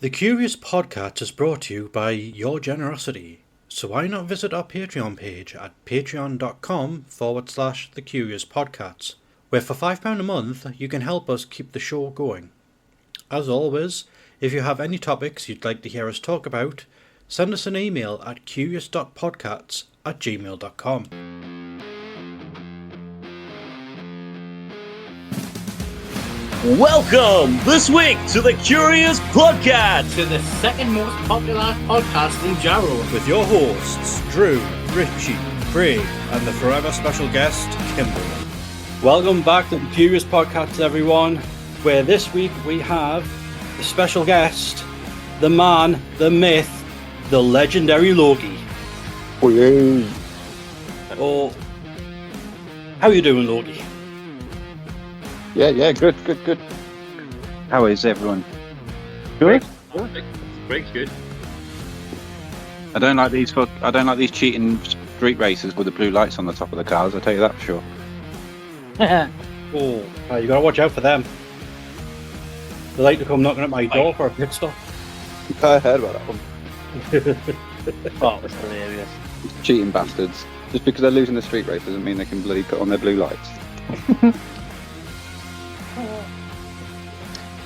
The Curious Podcast is brought to you by your generosity, so why not visit our Patreon page at patreon.com/The Curious Podcasts, where for £5 a month you can help us keep the show going. As always, if you have any topics you'd like to hear us talk about, send us an email at curious.podcasts@gmail.com. Welcome this week to the Curious Podcats, to the second most popular podcast in Jarrow, with your hosts, Drew, Richy, Craig, and the forever special guest, Kimber. Welcome back to the Curious Podcast, everyone, where this week we have the special guest, the man, the myth, the legendary Loki. Oh, yeah. Oh, how you doing, Loki? Yeah, good. How is everyone? Good. Greg's good. I don't like these cheating street racers with the blue lights on the top of the cars. I'll tell you that for sure. Oh, you gotta watch out for them. They like to come knocking at my door for a pit stop. I heard about that one. Oh, it was hilarious. Cheating bastards. Just because they're losing the street race doesn't mean they can bloody put on their blue lights.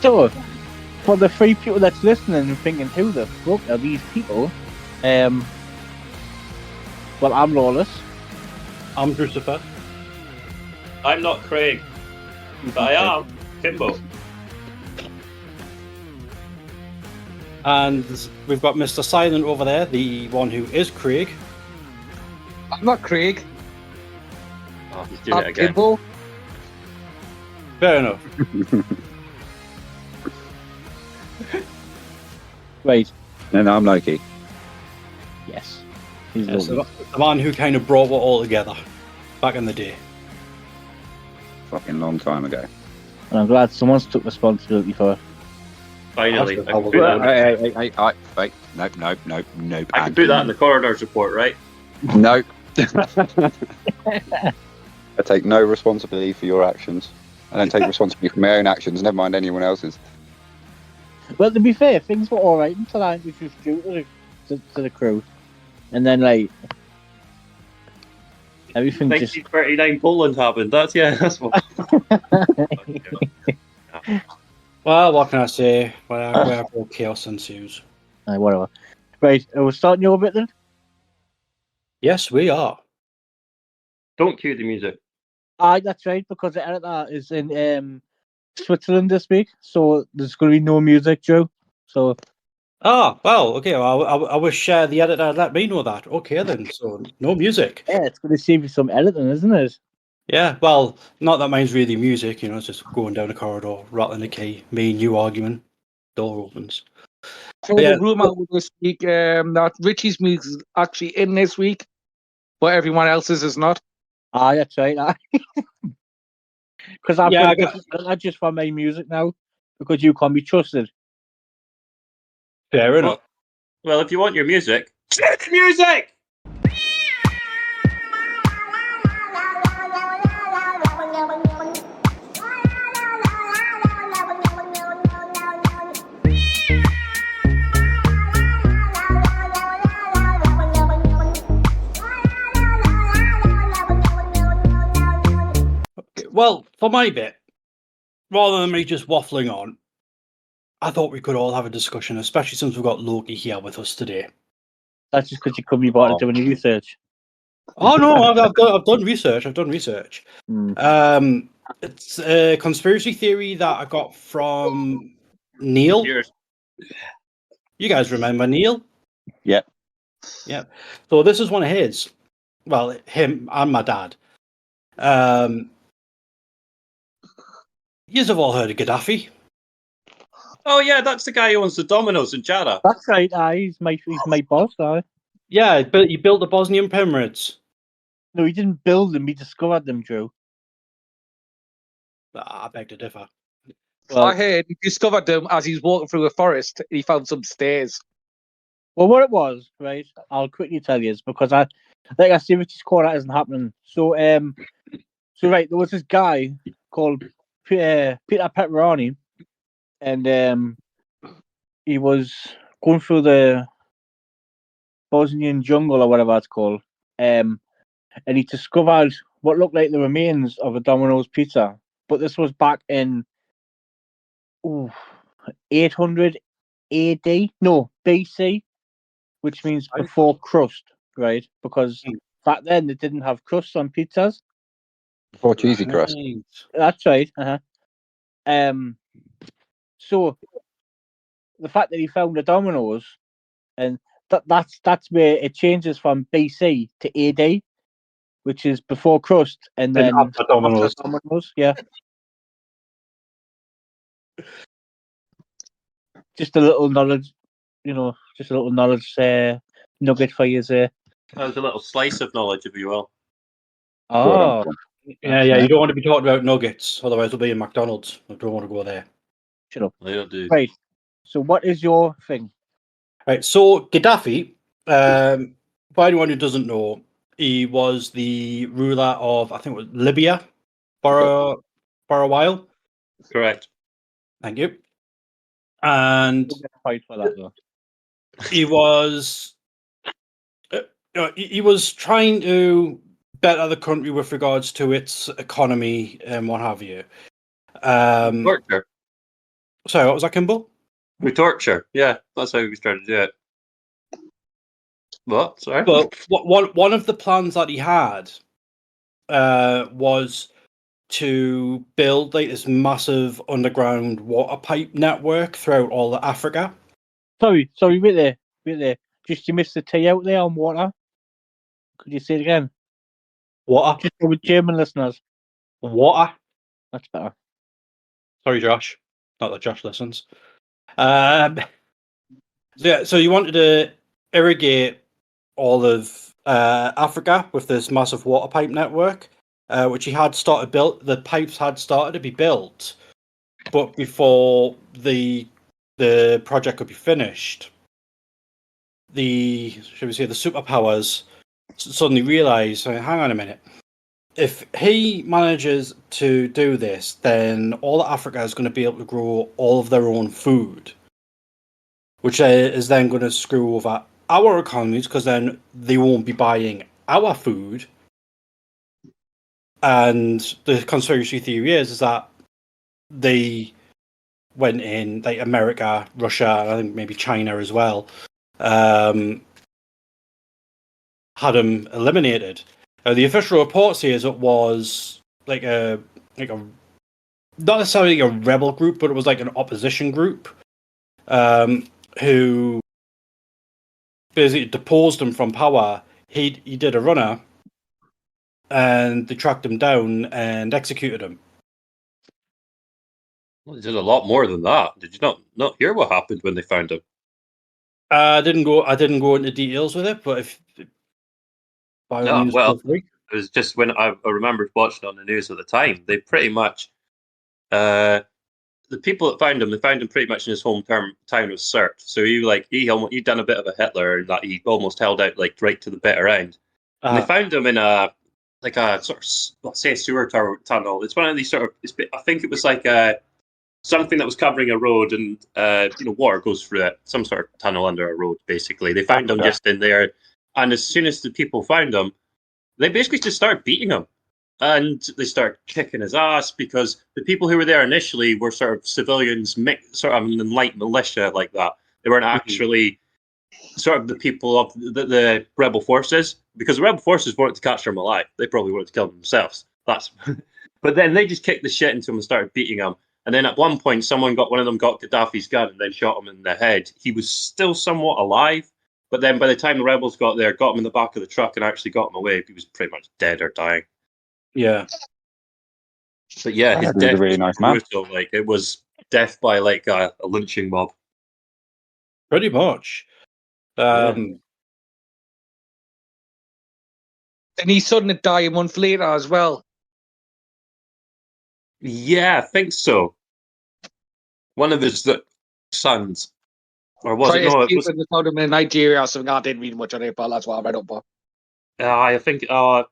So, for the three people that's listening and thinking, who the fuck are these people? Well, I'm Lawless. I'm Christopher. I'm not Craig, but I am Kimbo. And we've got Mr. Silent over there, the one who is Craig. I'm not Craig. Oh, he's doing it again. Kimbo. Fair enough. Right. And I'm Loki. Yes. He's Yes, lovely. the man who kind of brought it all together back in the day. Fucking long time ago. And I'm glad someone's took responsibility for it. Finally, I That's can put that. Hey, wait. Nope. I can put that in the coroner's report, right? Nope. I take no responsibility for your actions. I don't take responsibility for my own actions, never mind anyone else's. Well, to be fair, things were alright until I introduced you to the crew. And then, like, everything just... 1939 Poland happened. That's what. Well, what can I say? Where chaos ensues. whatever. Right, are we starting your bit then? Yes, we are. Don't cue the music. Aye, that's right, because the editor is in Switzerland this week, so there's going to be no music, Joe. So, Ah, well, okay. Well, I wish the editor had let me know that. Okay, then. So, no music. yeah, it's going to save you some editing, isn't it? Yeah, well, not that mine's really music, it's just going down a corridor, rattling a key, me and you arguing, door opens. So Yeah. the rumour this week that Richie's music is actually in this week, but everyone else's is not. Aye, that's right. Because I've Yeah, got just for my music now, because you can't be trusted. Fair enough. Well, if you want your music, get the music! Well, for my bit, rather than me just waffling on, I thought we could all have a discussion, especially since we've got Loki here with us today. That's just because you couldn't be bothered doing any research. Oh no, I've done research. Mm. It's a conspiracy theory that I got from Neil. Cheers. You guys remember Neil? Yeah. Yeah. So this is one of his. Well, him and my dad. You've all heard of Gaddafi. Oh yeah, that's the guy who owns the Domino's in Jada. That's right. Aye, he's my boss. Aye. Yeah, but he built the Bosnian pyramids. No, he didn't build them. He discovered them, Joe. I beg to differ. I heard he discovered them as he was walking through a forest. He found some stairs. Well, what it was, right? I'll quickly tell you, is because I see Richie's corner isn't happening. So, right, there was this guy called Peter Pepperoni, and he was going through the Bosnian jungle or whatever it's called, and he discovered what looked like the remains of a Domino's pizza. But this was back in 800 AD, no BC, which means before crust, right? Because back then they didn't have crusts on pizzas. Before cheesy crust. That's right. So the fact that he found the Domino's, and that's where it changes from BC to AD, which is before crust, and then after Domino's. Yeah. Just a little knowledge, just a little knowledge nugget for you there. That was a little slice of knowledge, if you will. Oh, Yeah. You don't want to be talking about nuggets, otherwise we'll be in McDonald's. I don't want to go there. shut up. They don't do. Right. So, what is your thing? Right. So Gaddafi, for anyone who doesn't know, he was the ruler of, I think it was Libya for a while. Correct. Thank you. And We'll get a fight for that though. he was he was trying to better the country with regards to its economy and what have you. Torture. Sorry, what was that, Kimball? We torture. Yeah, that's how he was trying to do it. What? Sorry? But one of the plans that he had was to build like this massive underground water pipe network throughout all of Africa. Sorry, wait there. Just you missed the T out there on water. Could you say it again? Water? Just for German listeners. Water? That's better. Sorry, Josh. Not that Josh listens. So you wanted to irrigate all of Africa with this massive water pipe network, which he had started built. The pipes had started to be built, but before the project could be finished, the superpowers suddenly realised, hang on a minute, if he manages to do this, then all of Africa is going to be able to grow all of their own food, which is then going to screw over our economies because then they won't be buying our food. And the conspiracy theory is that they went in, like America, Russia, and I think maybe China as well, had him eliminated. The official report says it was like a not necessarily a rebel group, but it was like an opposition group who basically deposed him from power. He did a runner, and they tracked him down and executed him. Well, he did a lot more than that. Did you not hear what happened when they found him? I didn't go into details with it, but if by all means, feel free. It was just when I remember watching it on the news at the time. They pretty much, the people that found him, they found him pretty much in his hometown of Sirte. So he'd done a bit of a Hitler, and that he almost held out like right to the bitter end. And they found him in a sort of, let's say, a sewer tunnel. It's one of these sort of, I think it was like something that was covering a road, and water goes through it. Some sort of tunnel under a road, basically. They found him just in there, and as soon as the people found him, they basically just started beating him, and they started kicking his ass because the people who were there initially were sort of civilians, sort of an light militia like that. They weren't actually sort of the people of the rebel forces, because the rebel forces wanted to capture him alive. They probably wanted to kill him themselves. But then they just kicked the shit into him and started beating him. And then at one point, one of them got Gaddafi's gun and then shot him in the head. He was still somewhat alive. But then by the time the rebels got there, got him in the back of the truck and actually got him away, he was pretty much dead or dying. Yeah. But yeah, his death was a really nice man. brutal. Like, it was death by like a lynching mob. Pretty much. And his son had died a month later as well. Yeah, I think so. One of his sons. Or was it? No, it was. They found him in Nigeria or something. I didn't read much on it, but that's what I read up on. I think, yeah,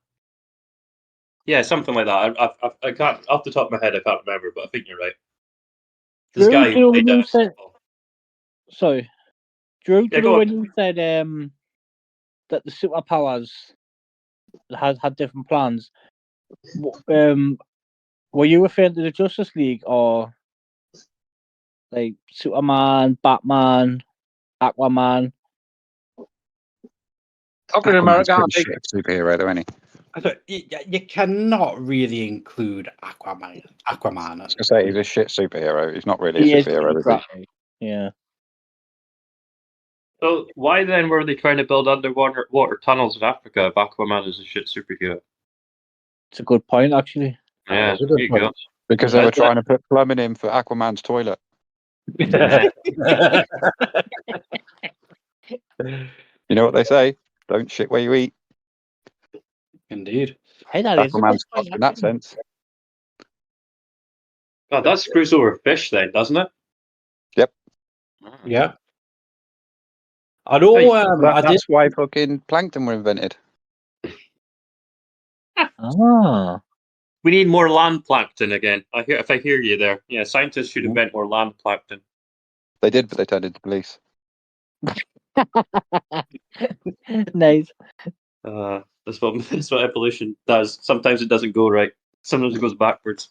something like that. I can't, off the top of my head, I can't remember, but I think you're right. This guy who played Sorry, Drew. Do Yeah, you go know on. when you said that the superpowers had different plans? Were you referring to the Justice League or like Superman, Batman, Aquaman? Talking in Aquaman's America, I pretty think. shit superhero, though, isn't he? I thought you cannot really include Aquaman. I was gonna say he's a shit superhero. He's not really a He is superhero, is he? exactly. Yeah. So why then were they trying to build underwater water tunnels in Africa if Aquaman is a shit superhero? It's a good point, actually. Yeah, was a there good you go. Because they were That's it. trying to put plumbing in for Aquaman's toilet. You know what they say? Don't shit where you eat. Indeed. Hey, that is a good Aquaman's point, soft in that actually. sense. God, that screws over fish then, doesn't it? Yep. Yeah. I know. Hey, I did. That's why fucking plankton were invented. Ah. We need more land plankton again. If I hear you there. Yeah, scientists should invent more land plankton. They did, but they turned into police. Nice. That's what evolution does. Sometimes it doesn't go right. Sometimes it goes backwards.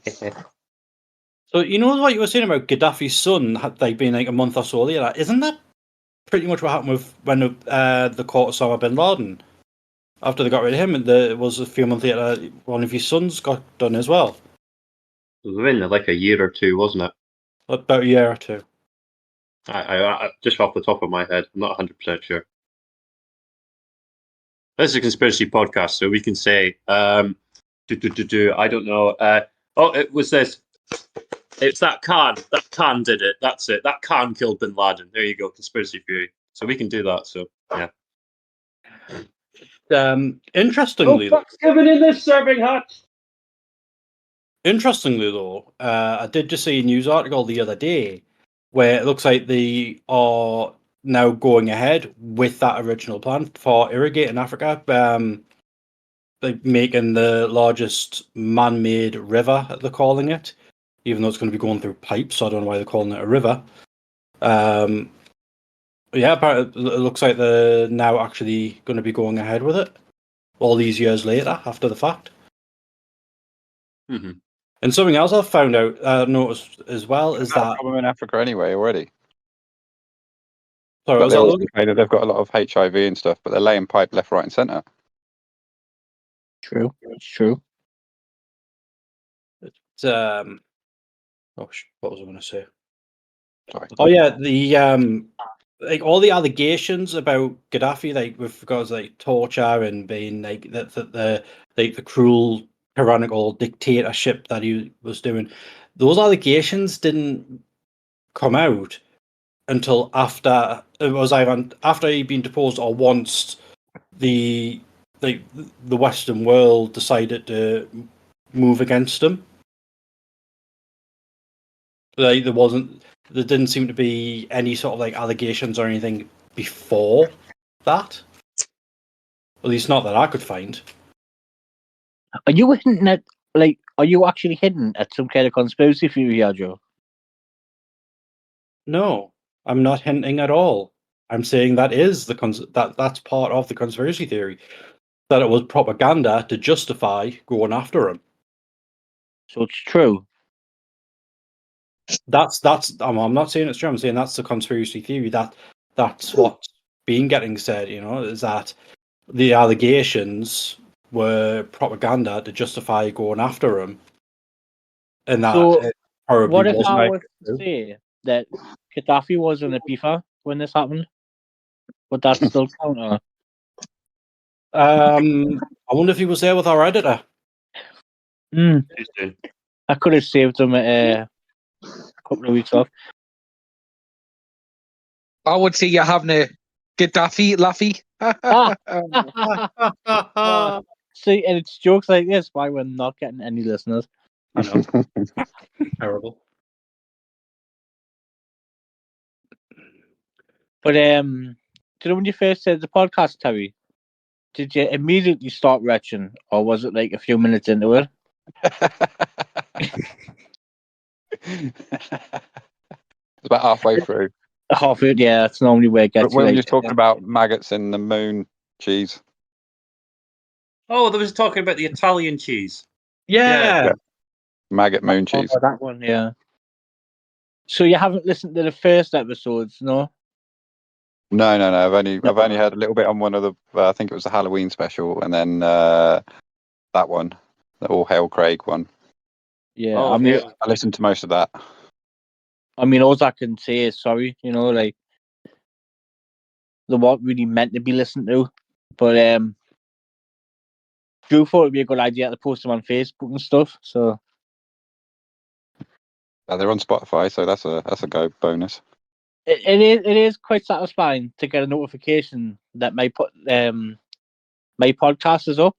So you know what you were saying about Gaddafi's son had like been like a month or so later. Isn't that pretty much what happened with when the caught Osama bin Laden? After they got rid of him, and it was a few months later, one of his sons got done as well. It was within like a year or two, wasn't it? About a year or two. I just off the top of my head, I'm not 100% sure. This is a conspiracy podcast, so we can say, I don't know. It was this. It's that Khan. That Khan did it. That's it. That Khan killed bin Laden. There you go, conspiracy theory. So we can do that. So yeah. Interestingly, Thanksgiving in this serving hut. Interestingly, though, I did just see a news article the other day where it looks like they are now going ahead with that original plan for irrigating Africa, like making the largest man-made river, they're calling it, even though it's going to be going through pipes, so I don't know why they're calling it a river. Yeah, apparently it looks like they're now actually going to be going ahead with it all these years later, after the fact. Mm-hmm. And something else I've found out, noticed as well, is that problem in Africa anyway already. sorry, But was they that also Logan? say that they've got a lot of HIV and stuff, but they're laying pipe left, right, and centre. True. It's true. What was I going to say? Sorry. Oh yeah, the like all the allegations about Gaddafi, like with regards to, like torture and being like the cruel tyrannical dictatorship that he was doing, those allegations didn't come out until after it was either after he'd been deposed or once the Western world decided to move against him. Like there didn't seem to be any sort of like allegations or anything before that. At least not that I could find. Are you hinting at are you actually hinting at some kind of conspiracy theory here, Joe? No, I'm not hinting at all. I'm saying that is that's part of the conspiracy theory, that it was propaganda to justify going after him. So it's true. That's I'm not saying it's true. I'm saying that's the conspiracy theory. That's what's been getting said. Is that the allegations were propaganda to justify going after him, and that So it probably what if wasn't. I was to say that Gaddafi was in Ibiza when this happened? Would that still count? Or? I wonder if he was there with our editor. Interesting. I could have saved him a couple of weeks off. I would say you're having a Gaddafi laughy. See, and it's jokes like this why we're not getting any listeners. I know. Terrible. But do you know when you first said the podcast, Terry? Did you immediately start retching, or was it like a few minutes into it? It's about halfway through. Half it, yeah, that's normally where it But gets when you. we were talking about maggots in the moon cheese. Oh, they was talking about the Italian cheese. Yeah. Yeah. Maggot moon cheese. Oh, that one, yeah. So you haven't listened to the first episodes, no? No. I've only heard a little bit on one of the. I think it was the Halloween special, and then that one, the All Hail Craig one. Yeah, Oh, I mean, yeah. I listened to most of that. all I can say is sorry. Like they weren't really meant to be listened to, but Drew thought it'd be a good idea to post them on Facebook and stuff. So They're on Spotify, so that's a go bonus. it is quite satisfying to get a notification that my podcast is up,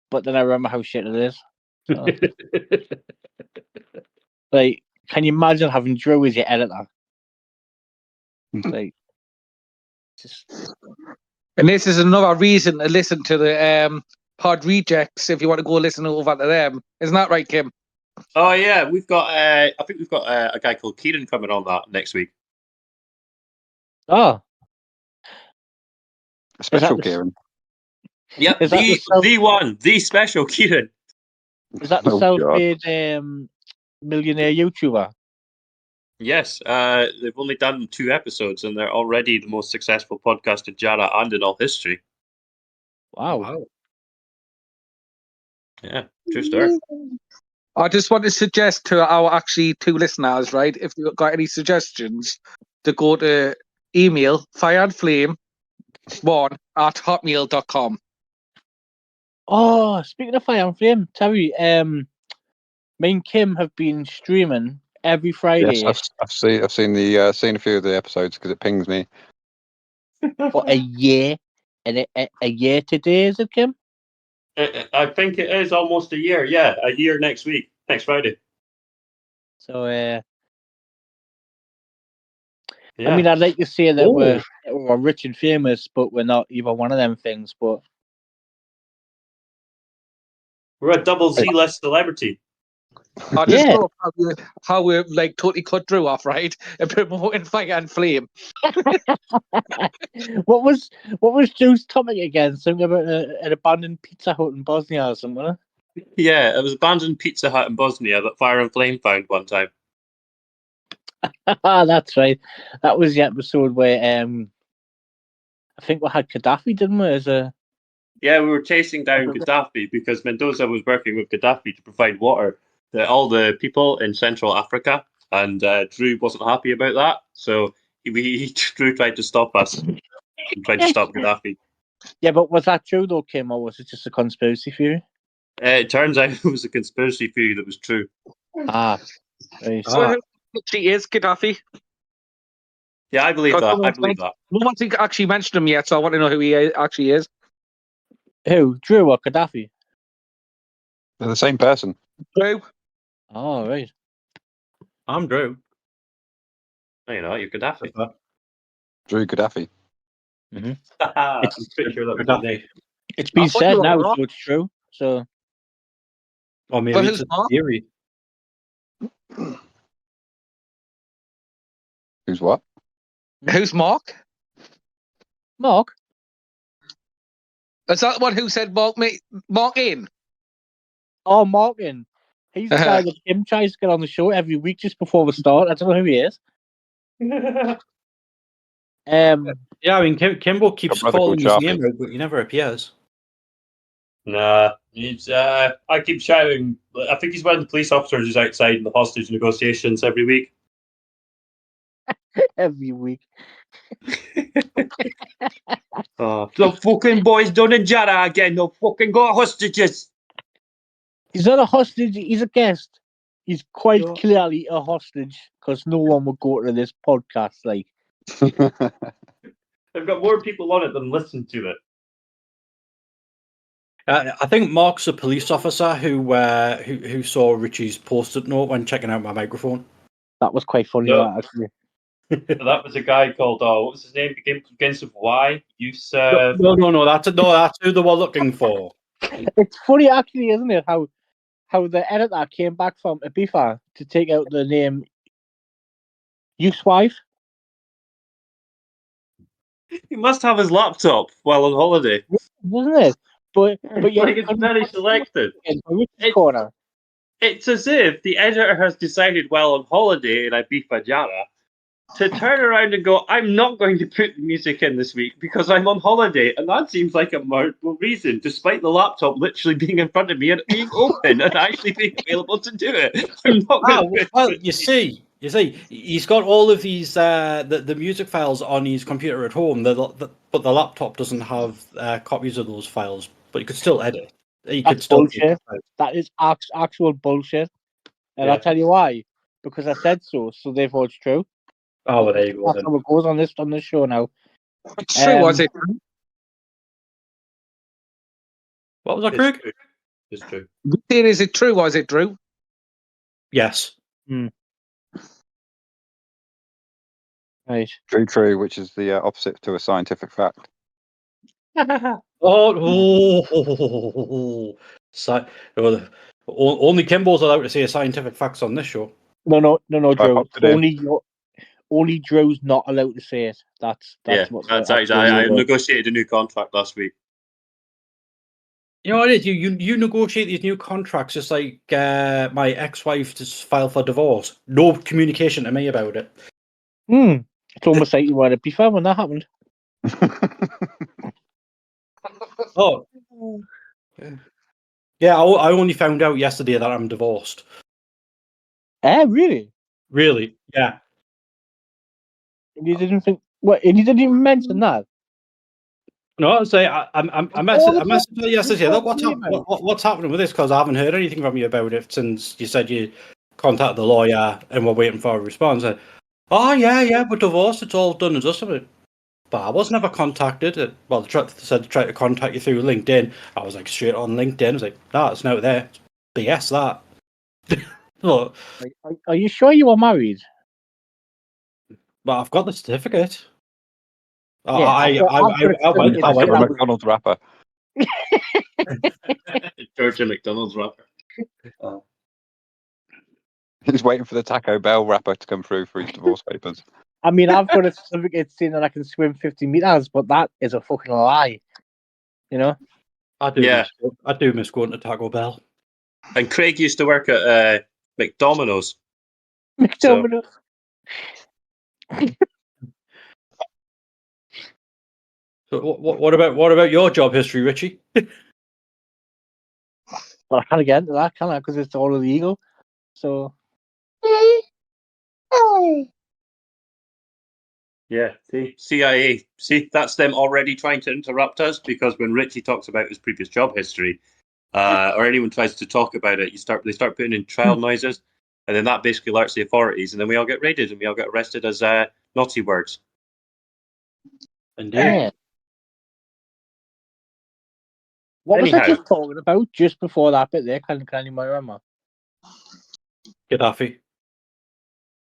but then I remember how shit it is. So, like, can you imagine having Drew as your editor? Like, just And this is another reason to listen to the Pod Rejects if you want to go listen over to them. Isn't that right, Kim? Oh yeah, we've got. I think we've got a guy called Kieran coming on that next week. oh, Special the- Kieran. Yep, Is that the one, the special Kieran. is that the Oh, God. self-made millionaire YouTuber? Yes, they've only done 2 episodes, and they're already the most successful podcast in Jara and in all history. Wow. Yeah, true story. I just want to suggest to our actually 2 listeners, right, if you've got any suggestions, to go to email fireandflame1@hotmail.com. Oh, speaking of Fire and Flame, Terry, me and Kim have been streaming every Friday Yes, I've seen a few of the episodes because it pings me. for a year, and a year today, is it, Kim? I think it is almost a year. Yeah, a year next week, next Friday. So, Yeah. I mean, I'd like to say that Oh. we're rich and famous, but we're not either one of them things. But we're a double Z-list celebrity. I just Yeah. love how we're like totally cut Drew off, right? And promoting Fire and Flame. what was Drew's topic again? Something about an abandoned Pizza Hut in Bosnia or something. Wasn't Yeah, it was abandoned Pizza Hut in Bosnia that Fire and Flame found one time. it? That's right. That was the episode where I think we had Gaddafi, didn't we? As a Yeah, we were chasing down Gaddafi because Mendoza was working with Gaddafi to provide water to all the people in Central Africa, and Drew wasn't happy about that. So Drew tried to stop us and tried to stop Gaddafi. Yeah, but was that true though, Kim, or was it just a conspiracy theory? It turns out it was a conspiracy theory that was true. Right. So who actually is Gaddafi? Yeah, I believe that. I believe that. No one's actually mentioned him yet, so I want to know who he actually is. Who? Drew or Gaddafi? They're the same person. Drew? Oh, right. I'm Drew. No, you're not. You're Gaddafi. Drew Gaddafi. I'm pretty sure that was Gaddafi. It's been I thought said you were now, wrong. so it's true. So Or maybe But it's who's a Mark? theory. Who's what? Who's Mark? Mark? Is that the one who said Mark in? Oh, Morgan. He's the guy that Kim tries to get on the show every week just before we start. I don't know who he is. Yeah, I mean, Kimbo keeps brother calling called his Charlie. name out, but he never appears. Nah, it's, I keep shouting. I think he's one of the police officers who's outside in the hostage negotiations every week. every week. The fucking boys done in Jara again. No fucking got hostages. He's not a hostage. He's a guest. He's quite Yeah. clearly a hostage because no one would go to this podcast. Like, I've got more people on it than listen to it. I think Mark's a police officer who saw Richie's post-it note when checking out my microphone. that was quite funny. No. That actually. That was a guy called what was his name? Begins with Y. No, that's who they were looking for. It's funny actually, isn't it? How the editor came back from Ibiza to take out the name Wife. He must have his laptop while on holiday. Wasn't it? But yeah, Like, it's very selective. Richie's corner. It's as if the editor has decided while on holiday in Ibiza Jara to turn around and go, I'm not going to put the music in this week because I'm on holiday. And that seems like a marketable reason, despite the laptop literally being in front of me and being open and actually being available to do it. I'm not going to Well, you see, he's got all of these the music files on his computer at home, but the laptop doesn't have copies of those files. But you could still edit. You could That's still bullshit. That is actual bullshit. And Yeah. I'll tell you why. Because I said so, so therefore it's true. Oh, well, there you go. That's Then. how it goes on this show now. It's true, was it? What was that, It's Craig? true. It's true. Is it true, was it, Drew? Yes. Right. True, which is the opposite to a scientific fact. Only Kimball's allowed to say scientific facts on this show. No, I Drew. popped it in. Only Drew's not allowed to say it. That's what. That's actually, I negotiated a new contract last week. You know what it is? You negotiate these new contracts just like my ex-wife just filed for divorce. No communication to me about it. It's almost like you wanted to be fair when that happened. Oh. Yeah, I only found out yesterday that I'm divorced. Really? Really? Yeah. And you didn't think? What? And you didn't even mention that? No, I say I messaged her yesterday. Look, what's happening with this? Because I haven't heard anything from you about it since you said you contacted the lawyer and we're waiting for a response. And, oh yeah, we're divorced. It's all done and dusted. But I was never contacted. Well, they said to try to contact you through LinkedIn. I was like straight on LinkedIn. I was like, no, it's not there. It's BS that. Look, Are you sure you were married? But I've got the certificate. Yeah, I went. I've got a McDonald's wrapper. Georgia McDonald's wrapper. He's waiting for the Taco Bell wrapper to come through for his divorce papers. I mean, I've got a certificate saying that I can swim 50 meters, but that is a fucking lie. You know? I do miss going to Taco Bell. And Craig used to work at McDonald's. McDonald's. So what about your job history, Richie? Well, I can't get into that, can I? Because it's all illegal. So. Yeah, see, CIA. See, that's them already trying to interrupt us because when Richie talks about his previous job history, or anyone tries to talk about it, they start putting in trial noises, and then that basically alerts the authorities, and then we all get raided and we all get arrested as Nazi words. Indeed. Yeah. What was I just talking about just before that bit there? Can you remember? Gaddafi.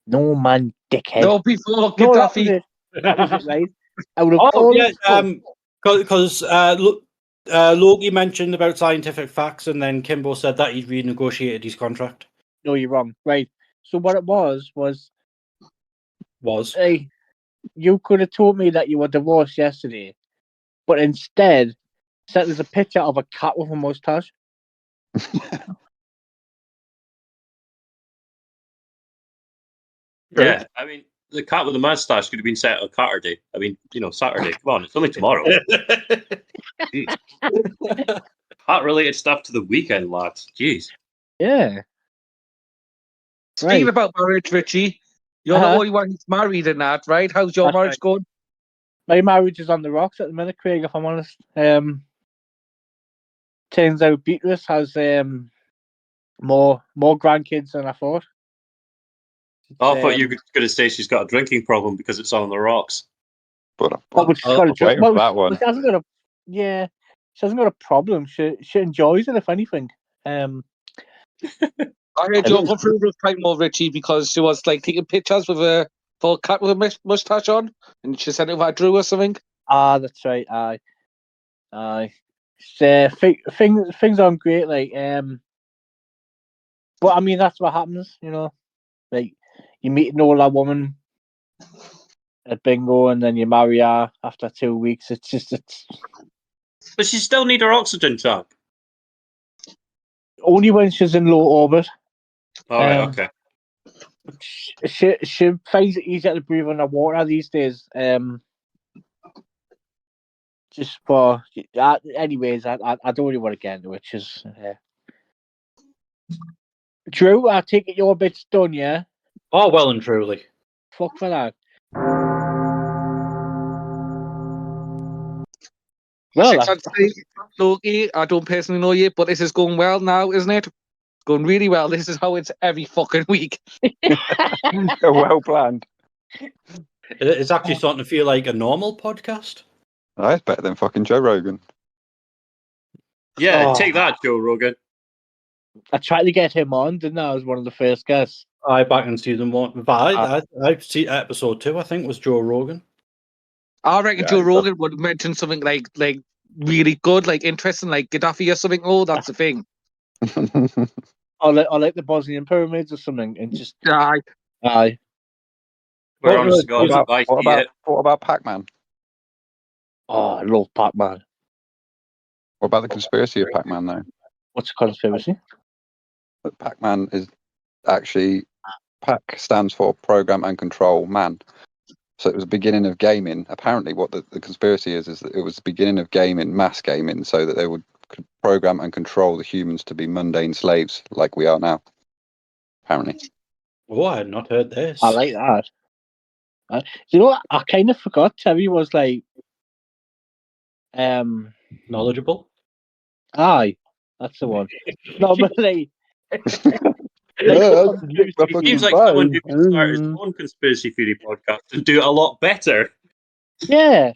No, man, dickhead. No, before Gaddafi. That was it, right? Because Loki mentioned about scientific facts, and then Kimbo said that he'd renegotiated his contract. No, you're wrong. Right. So what it was hey, you could have told me that you were divorced yesterday, but instead sent us a picture of a cat with a mustache. Yeah, I mean, the cat with the mustache could have been set on Saturday. I mean, Saturday. Come on, it's only tomorrow. Cat-related stuff to the weekend, lads. Jeez. Yeah. Speaking about marriage, Richie, you're the only one who's married in that, right? How's your marriage going? My marriage is on the rocks at the minute, Craig, if I'm honest. Turns out Beatrice has more grandkids than I thought. I thought you were going to say she's got a drinking problem because it's on the rocks. But she's got a waiting for that one. She hasn't got she hasn't got a problem. She enjoys it, if anything. I heard you're going through this time more, Richie, because she was like taking pictures with a cat with a mustache on, and she sent it over Drew or something. Ah, that's right. Aye. Things aren't great, like but I mean that's what happens, like you meet an older woman, a bingo, and then you marry her after 2 weeks. It's But she still need her oxygen tank. only when she's in low orbit. All right, Um, okay. She finds it easier to breathe underwater these days. Just for anyways, I don't really want to get into it. Just Drew, I take it your bit's done, yeah? Oh, well and truly. Fuck for that. Well, 603, Loki, I don't personally know you, but this is going well now, isn't it? Going really well. This is how it's every fucking week. Well planned. It's actually starting to feel like a normal podcast. Oh, it's better than fucking Joe Rogan. Yeah, Oh. take that, Joe Rogan. I tried to get him on, didn't I? As one of the first guests. I back in season 1. But I've seen episode 2, I think, was Joe Rogan. I reckon Yeah, Joe Rogan would mention something like really good, like interesting, like Gaddafi or something. Oh, that's the thing. Or like the Bosnian pyramids or something, and just Aye. aye. We're honest to God, what about Pac-Man? Oh, I love Pac-Man. What about the conspiracy of Pac-Man, though? What's a conspiracy? That Pac-Man is actually... PAC stands for Program and Control Man. So it was the beginning of gaming. Apparently, what the conspiracy is that it was the beginning of gaming, mass gaming, so that they would program and control the humans to be mundane slaves like we are now. Apparently. Oh, I had not heard this. I like that. You know what? I kind of forgot Terry was like, Knowledgeable. aye, that's the one. No, but like, It seems like someone who could start his own conspiracy theory podcast and do it a lot better. yeah.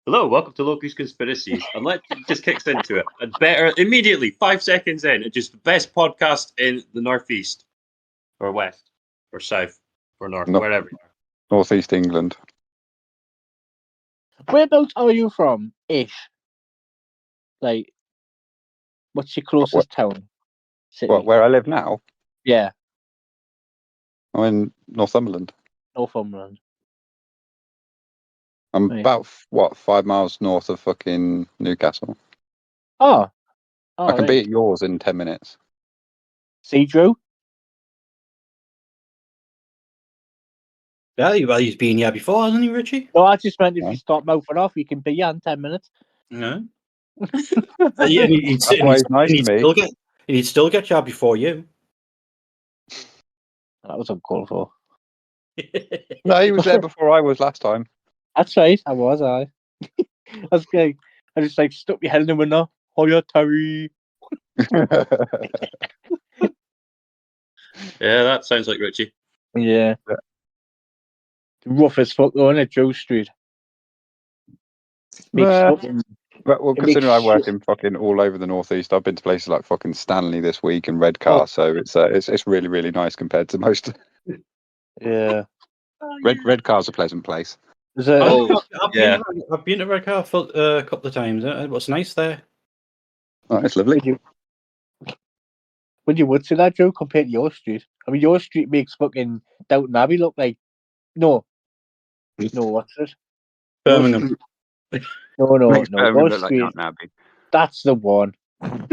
Hello, welcome to Loki's Conspiracies. And let's just kicks into it. And better immediately, 5 seconds in, it's just the best podcast in the northeast. Or west. Or south. Or north. No. Wherever you are. Northeast England. Whereabouts are you from? Ish. Like, what's your closest town? City? Where I live now? Yeah, I'm in Northumberland. Northumberland. I'm Right. about 5 miles north of fucking Newcastle. Oh, I can be at yours in 10 minutes. See, Drew? Yeah, well, he's been here before, hasn't he, Richie? No, I just meant if No. you start mouthing off, you can be here in 10 minutes. No. That's why he's nice to me. He'd still get you before you. That was uncalled for. No, he was there before I was last time. That's right, I was. I was like, I just like stuck my head in the window. Hiya, Terry. Yeah, that sounds like Richie. Yeah. Rough as fuck though, isn't it? Joe Street. Big fucking... But considering I work in fucking all over the northeast, I've been to places like fucking Stanley this week and Redcar, so it's really really nice compared to most. Yeah. Redcar's a pleasant place. Is it... I've been to Redcar a couple of times. What's nice there? Oh, it's lovely. When you would say that, Joe, compared to your street. I mean, your street makes fucking Downton Abbey look like... No, what's it? Birmingham. No. Makes Birmingham Your look like street, Downton Abbey. that's the one. I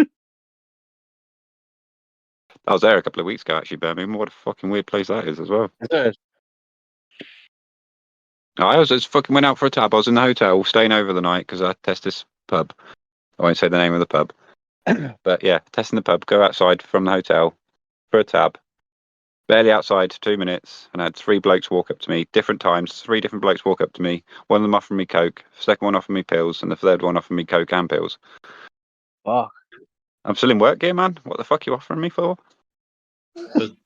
was there a couple of weeks ago, actually, Birmingham. What a fucking weird place that is as well. Is it? I just fucking went out for a tab. I was in the hotel, staying over the night because I test this pub. I won't say the name of the pub. But yeah, testing the pub, go outside from the hotel for a tab. Barely outside, 2 minutes, and I had 3 blokes walk up to me, different times. 3 different blokes walk up to me. One of them offered me Coke, the second one offered me pills, and the third one offered me Coke and pills. Fuck. I'm still in work gear, man. What the fuck are you offering me for?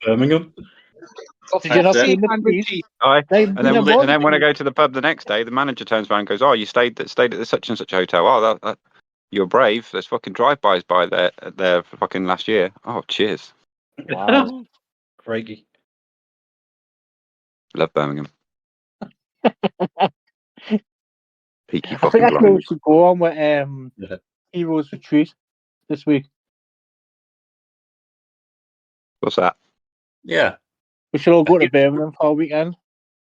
Birmingham. Did you not That's see it. the piece? And then when I go to the pub the next day, the manager turns around and goes, "Oh, you stayed at the such and such hotel. Oh, that you're brave. There's fucking drive-bys by there for fucking last year. Oh, cheers. Wow. Craigie. Love Birmingham. Peaky I fucking think that's where we blinders. should go on with Heroes Retreat this week. What's that? Yeah. We should all go to Birmingham for a weekend.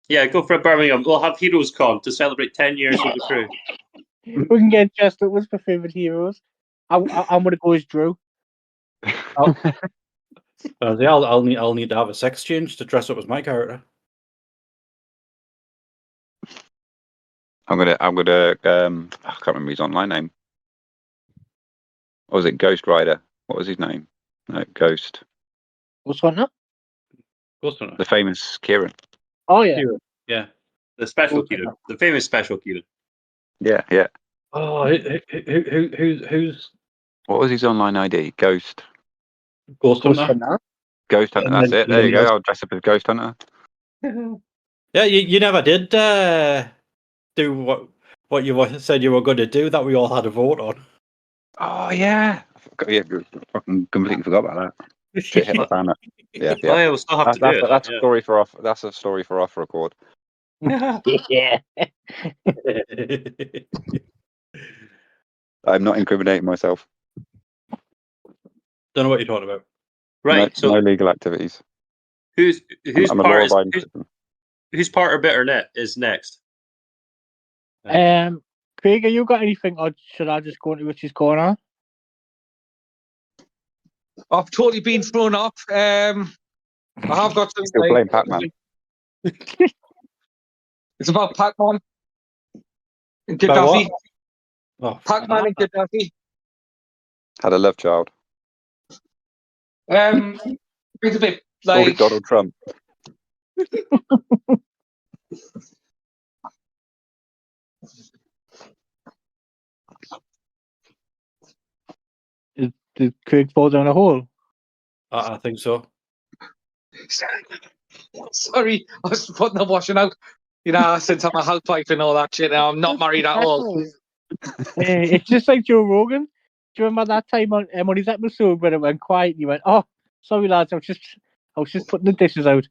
Yeah, go for a Birmingham. We'll have Heroes Con to celebrate 10 years with the crew. We can get dressed up with my favourite heroes. I'm gonna go as Drew. I'll need to have a sex change to dress up as my character. I'm gonna I can't remember his online name. Or was it Ghost Rider? What was his name? No, Ghost. What's one now? Ghost Hunter. The famous Kieran. Oh yeah. Yeah. The special Okay. Kieran. The famous special Kieran. Yeah, yeah. Oh, who's What was his online ID? Ghost Ghost What's Hunter? one now? Hunter. And That's then it. There you somebody go. I'll dress up as Ghost Hunter. Yeah, you never did do what you said you were going to do that we all had a vote on. Oh yeah. I fucking completely forgot about that. Shit hit the fan. Yeah, Oh, yeah. yeah, we'll still have to do it. That's a story for off. That's a story for off record. Yeah. I'm not incriminating myself. Don't know what you're talking about. Right, No legal activities. whose I'm a part law-abiding is citizen. whose part or bit or net is next? Craig, have you got anything, or should I just go into Richie's corner? I've totally been thrown off. I have got some. Still playing Pac-Man. It's about Pac-Man and About Gaddafi. what? Oh, Pac-Man and Gaddafi. Had a love child. It's a bit Called it like Donald Trump. Did Craig fall down a hole? I think so. sorry, I was putting the washing out. You know, since I'm a housewife and all that shit, now I'm not married at all. It's just like Joe Rogan. Do you remember that time on his episode when it went quiet? And you went, "Oh, sorry lads, I was just putting the dishes out."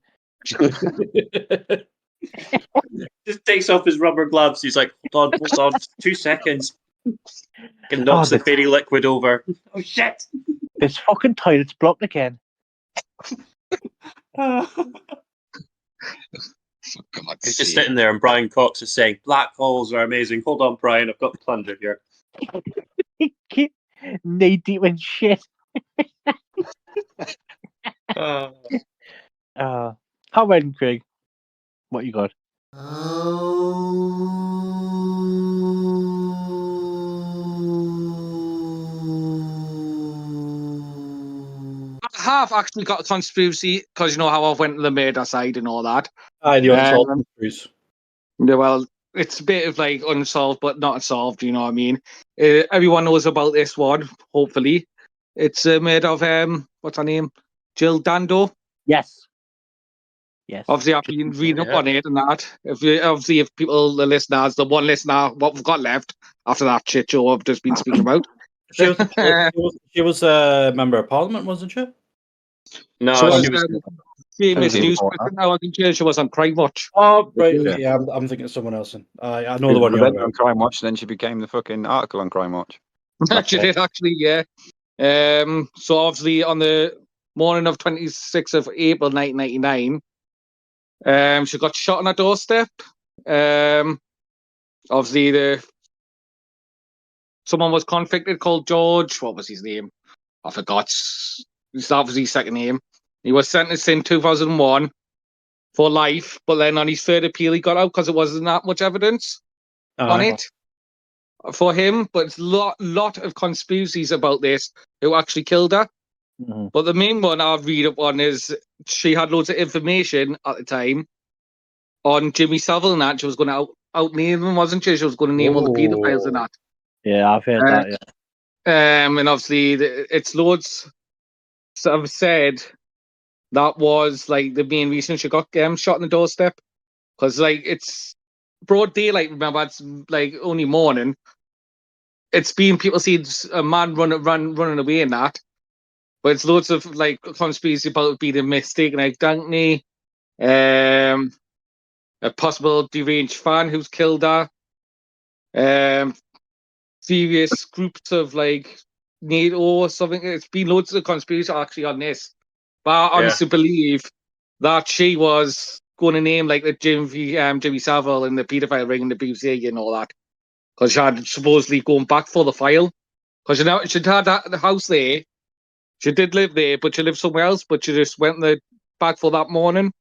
Just takes off his rubber gloves. He's like, hold on, 2 seconds. And knocks the fairy liquid over. Oh shit! This fucking toilet's blocked again. He's just sitting there, and Brian Cox is saying, "Black holes are amazing." Hold on, Brian, I've got the plunger here. Knee deep in shit. Uh, How about Craig? What you got? I have actually got a conspiracy because you know how I went to the murder side and all that. Aye, the unsolved mysteries. Yeah, well, it's a bit of like unsolved, but not solved. You know what I mean? Everyone knows about this one. Hopefully, it's made of what's her name? Jill Dando. Yes. Yes. Obviously, I've been reading up on it and that. If people, the listeners, the one listener, what we've got left after that shit show I've just been speaking about. She was a member of Parliament, wasn't she? no, So she was. famous news person now. I think she was on Crime Watch. Oh, right. Yeah. Yeah, I'm thinking of someone else. I know the one you're on about. Crime Watch, then she became the fucking article on Crime Watch. She did actually, yeah. So obviously on the morning of 26th of April 1999, she got shot on her doorstep. Obviously someone was convicted called George. What was his name? I forgot. That was his second name. He was sentenced in 2001 for life, but then on his third appeal, he got out because there wasn't that much evidence on it for him. But it's a lot of conspiracies about this, who actually killed her. Mm-hmm. But the main one I'll read up on is she had loads of information at the time on Jimmy Savile and that. She was going to out-name him, wasn't she? She was going to name all the paedophiles and that. Yeah, I've heard that. Yeah. And obviously, it's loads have said that was like the main reason she got shot in the doorstep, because like it's broad daylight. Remember, it's like only morning. It's been people see a man running away and that, but it's loads of like conspiracy about it being a mistaken identity, a possible deranged fan who's killed her, various groups of like NATO or something. It's been loads of conspiracy actually on this. But I honestly believe that she was going to name like the Jimmy Savile and the paedophile ring and the BBC and all that, because she had supposedly going back for the file, because she'd had the house there. She did live there, but she lived somewhere else. But she just went back for that morning.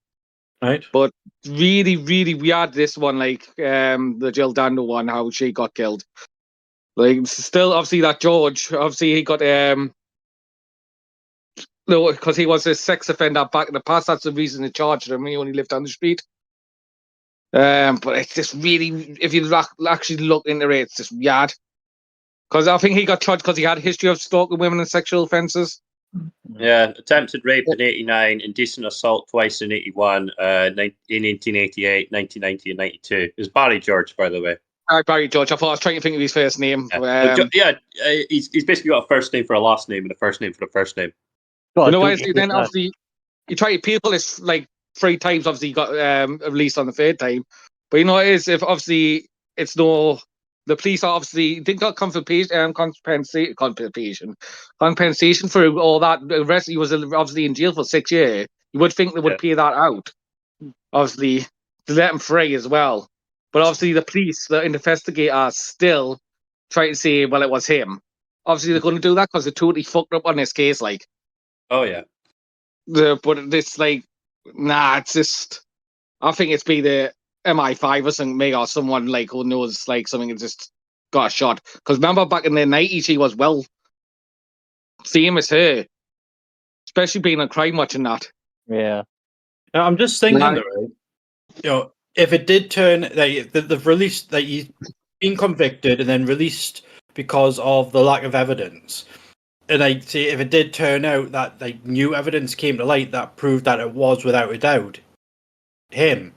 Right. But really, really weird, this one, like the Jill Dando one, how she got killed. Like, still, obviously, that George, obviously, he got no, because he was a sex offender back in the past. That's the reason they charged him. He only lived down the street. But it's just really, if you actually look into it, it's just weird. Because I think he got charged because he had a history of stalking women and sexual offences. Yeah, attempted rape in 89, indecent assault twice in 81, in 1888, 1990, and 92. It was Barry George, by the way. Barry George. I thought I was trying to think of his first name. He's basically got a first name for a last name and a first name for the first name. You know, then obviously he tried to appeal this like 3 times. Obviously, he got released on the 3rd time. But you know, it is if obviously it's no. The police obviously didn't got compensation for all that. The rest, he was obviously in jail for 6 years. You would think they would pay that out, obviously, to let him free as well. But obviously, the police, the investigators, still try to say, well, it was him. Obviously, they're going to do that because they're totally fucked up on this case. Like, oh yeah, but it's like, nah, it's just. I think it's be the MI5 or something, maybe, or someone like who knows like something and just got a shot. Because remember back in the 90s, she was well famous here, especially being a crime watch and that. Yeah. Now, I'm just thinking, though, right? You know, if it did turn, they've released that he's been convicted and then released because of the lack of evidence. And I see if it did turn out that like new evidence came to light that proved that it was without a doubt him,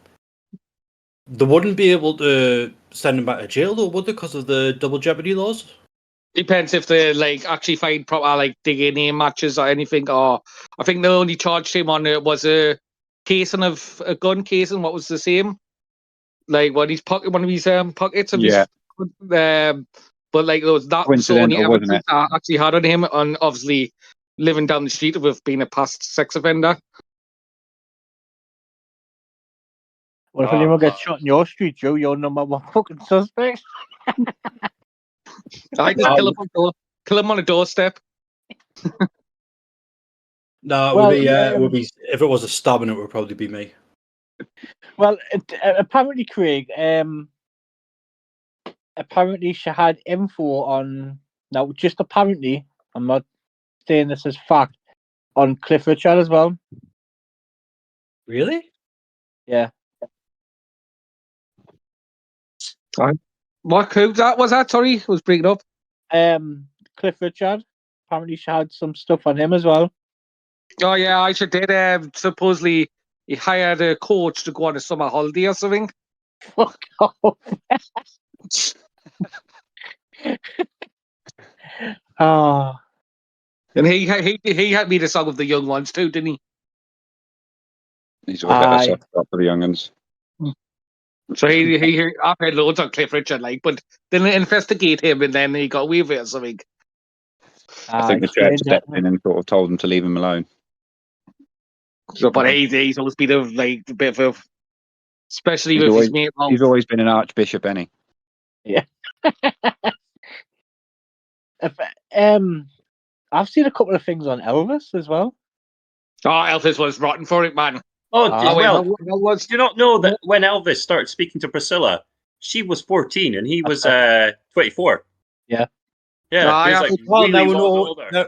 they wouldn't be able to send him back to jail, though, would they? Because of the double jeopardy laws. Depends if they like actually find proper like DNA matches or anything. Or I think they only charged him on it was a casing of a gun casing. What was the same? Like one of his pockets of his. But like there was that was the only evidence I actually had on him, on obviously living down the street with being a past sex offender. Well, if anyone gets shot in your street, Joe, you're number 1 fucking suspect. I just kill him on a doorstep. No, it would be if it was a stabbing, it would probably be me. Well, apparently, Craig, apparently she had info on, now just apparently, I'm not saying this as fact, on Cliff Richard as well. Really? Yeah. What who that was that? Sorry, it was breaking up. Cliff Richard. Apparently she had some stuff on him as well. Oh yeah, I sure did. Supposedly he hired a coach to go on a summer holiday or something. Fuck off. Oh. And he had me the song of the young ones too, didn't he? He's always got a soft spot for the young ones. So I've heard loads on Cliff Richard, like, but didn't investigate him and then he got away with it or something. I think the church stepped in and sort of told him to leave him alone. So, but he's always been a bit of a, especially with his mate. He's always been an archbishop, any. Yeah. I've seen a couple of things on Elvis as well. Oh, Elvis was rotten for it, man. Oh, well, do you not know that when Elvis started speaking to Priscilla, she was 14 and he was 24? Yeah. Yeah.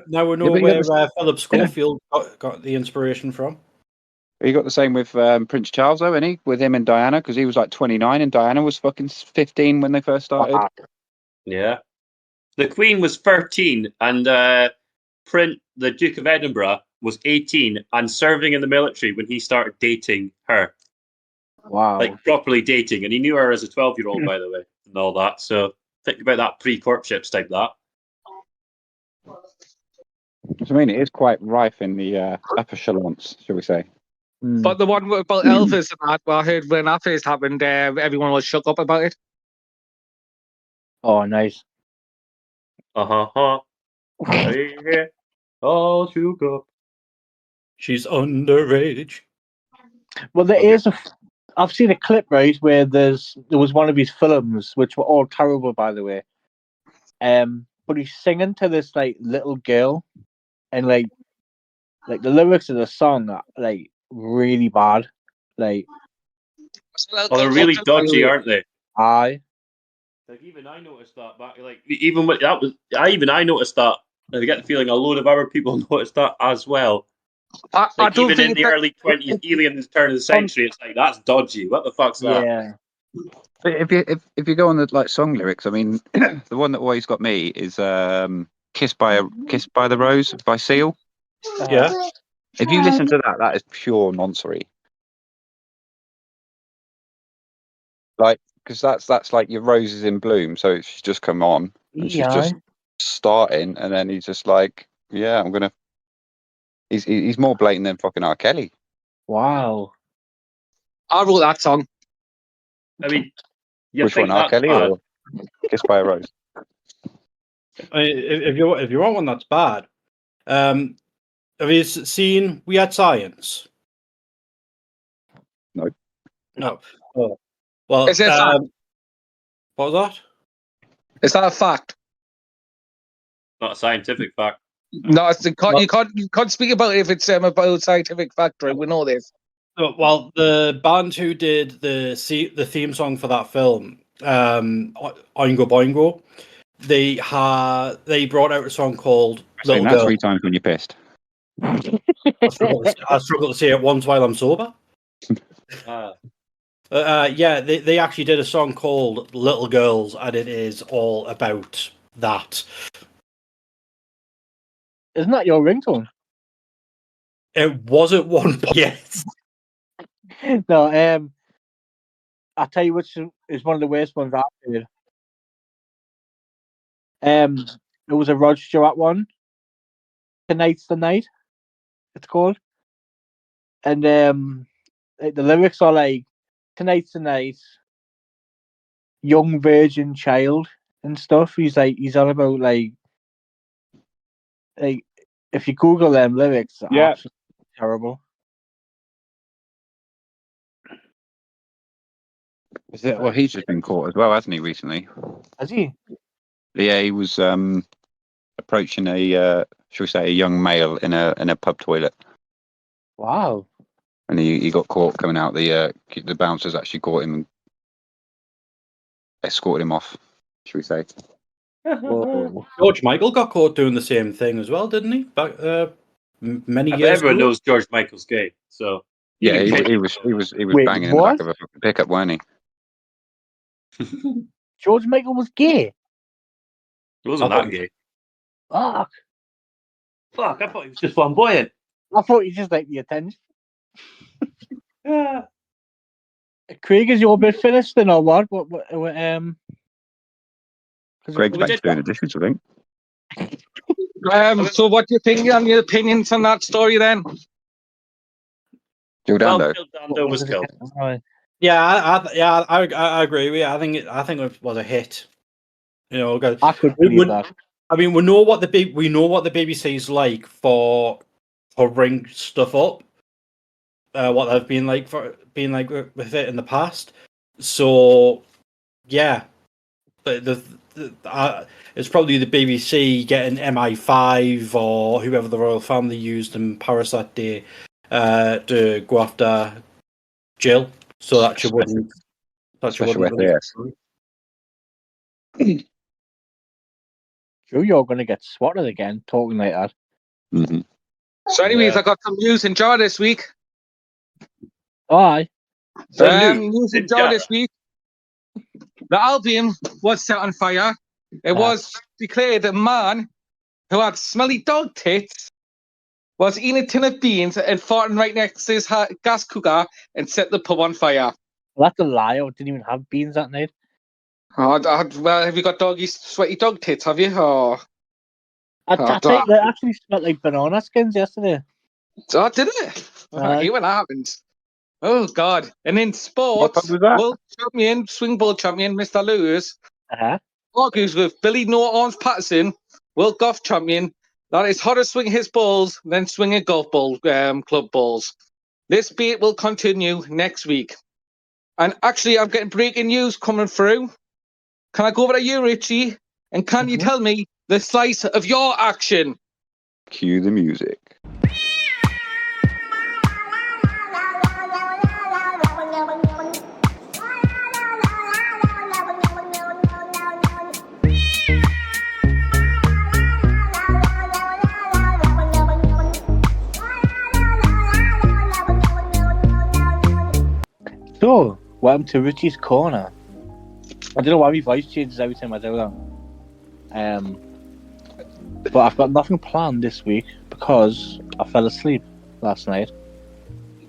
Now we know where Philip Schofield got the inspiration from. He got the same with Prince Charles, though, didn't he? With him and Diana, because he was like 29 and Diana was fucking 15 when they first started. Yeah. The Queen was 13 and the Duke of Edinburgh was 18 and serving in the military when he started dating her. Wow. Like properly dating. And he knew her as a 12-year-old, by the way, and all that. So think about that pre-courtships type that. I mean, it is quite rife in the upper echelons, shall we say. But the one about Elvis and that, well, I heard when that first happened, everyone was shook up about it. Oh, nice. Yeah. All shook up. She's underage. Well, there is I've seen a clip, right, where there was one of his films, which were all terrible, by the way. But he's singing to this like little girl, and like the lyrics of the song are like really bad. Like, Oh, they're really dodgy, aren't they? aye, Like even I noticed that back. Like even with that was, I noticed that. And I get the feeling a load of other people noticed that as well. I Like don't even think in the early 20s, aliens turn of the century, it's like that's dodgy. What the fuck's that? yeah, But if you go on the like song lyrics, I mean, the one that always got me is "Kiss by the Rose" by Seal. Yeah. If you listen to that, that is pure nonsense. Like, because that's like your rose is in bloom, so she's just come on and she's just starting, and then he's just like, yeah, I'm gonna. He's more blatant than fucking R. Kelly. wow. I wrote that song. I mean, you Which think one, R. that's Kelly bad. or "Kiss by a Rose"? I mean, if you want one that's bad, have you seen Weird Science? No. No. Oh. Well, Is it fact? what was that? Is that a fact? Not a scientific fact. No, you can't speak about it if it's about scientific fact, right? We know this. Well, the band who did the theme song for that film, Oingo Boingo, they brought out a song called Saying "Little that Girl." 3 times when you're pissed. I struggle to say it once while I'm sober. Yeah, they actually did a song called "Little Girls," and it is all about that. Isn't that your ringtone? It wasn't one, yes. No, I'll tell you which is one of the worst ones I've heard. It was a Rod Stewart one. "Tonight's the Night," it's called. And the lyrics are like, "Tonight's the night, young virgin child," and stuff. He's on about like if you Google them lyrics, they're Yeah. absolutely terrible. Well, he's just been caught as well, hasn't he, recently? Has he? Yeah, he was approaching shall we say, a young male in a pub toilet, Wow. and he got caught coming out. The bouncers actually caught him and escorted him off, shall we say? Whoa. George Michael got caught doing the same thing as well, didn't he? Back many But years everyone ago. knows George Michael's gay, so Yeah, even he kids was Wait, banging in the what? back of a fucking pickup, weren't he? George Michael was gay. He wasn't that gay. Fuck. Fuck, I thought he was just flamboyant. I thought you just liked the attention. Yeah. Craig, is your bit finished then or what? What 'cause Greg's we back did doing additions, I think. So what do you think on your opinions on that story then? Giordano. Well, Dando was killed. Yeah, I agree with you. I think it was a hit. You know, 'cause I could believe that. I mean, we know what the BBC is like for covering stuff up. What they've been like with it in the past. So, yeah, but it's probably the BBC getting MI5 or whoever the royal family used in Paris that day to go after Jill, so that she wouldn't. Special FAS. Sure, you're going to get swatted again talking like that. Mm-hmm. So anyways, Yeah. I got some news in jar this week. Aye. News in jar this week. The Albion was set on fire. It was declared that a man who had smelly dog tits was eating a tin of beans and farting right next to his gas cooker and set the pub on fire. Well, that's a lie. I didn't even have beans that night. Well, have you got sweaty dog tits, have you? Or I think they actually smelled like banana skins yesterday. oh, did it? I hate when that happens. Oh, God. And in sports, was that? world champion, swing ball champion, Mr. Lewis, argues with Billy No Arms Patterson, world golf champion, that it's harder to swing his balls than swinging golf ball, club balls. This debate will continue next week. And actually, I'm getting breaking news coming through. Can I go over to you, Richie? And can you tell me the slice of your action? Cue the music. So, welcome to Richie's Corner. I don't know why my voice changes every time I do that. But I've got nothing planned this week because I fell asleep last night.